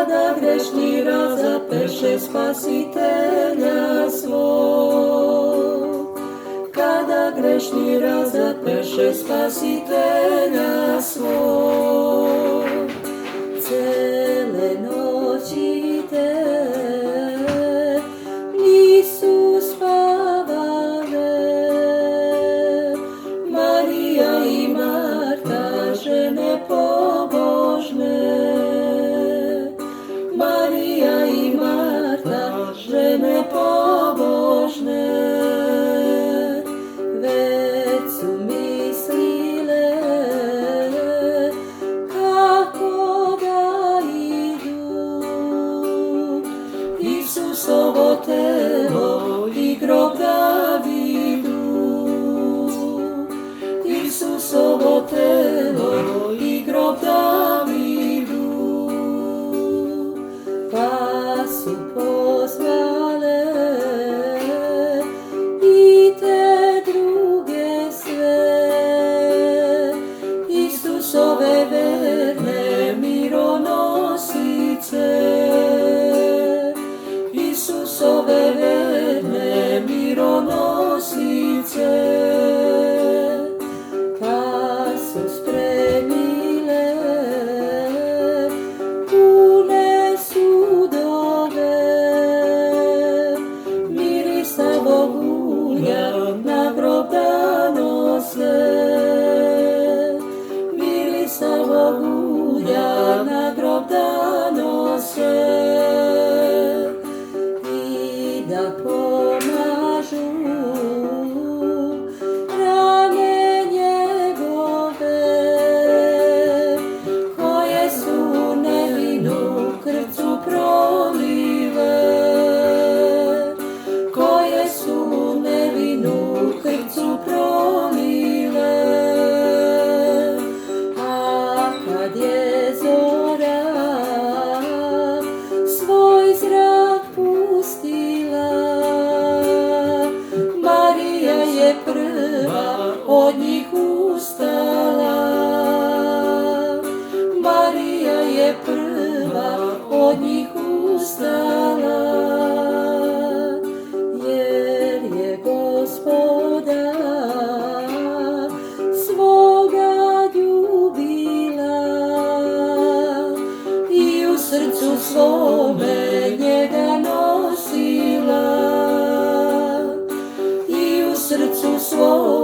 kada grešni razapeše Spasitelja svog. Kada grešni razapeše Spasitelja svog. Cele noći te nisu spavale, Marija i Marta, žene pobožne. Marija i Marta, žene pobožne. Već su mislile kako da idu Isusovo telo i grob da vidu. Isusovo telo i grob da vidu. Pa su poznale i te druge sve, Isusove verne mironosice. Isusove verne mironosice. Pa su spremile pune sudove mirisavog ulja na grob da nose. Mirisavog ulja na grob da nose. I da pomažu rane njegove, koje su nevinu krvcu prolile. Koje su nevinu krvcu prolile. A kad je zora svoj zrak pustila, Marija je prva od njih ustala. Marija je prva od njih ustala. Jer je Gospoda svoga ljubila i u srcu svome njega nosila. I u srcu svome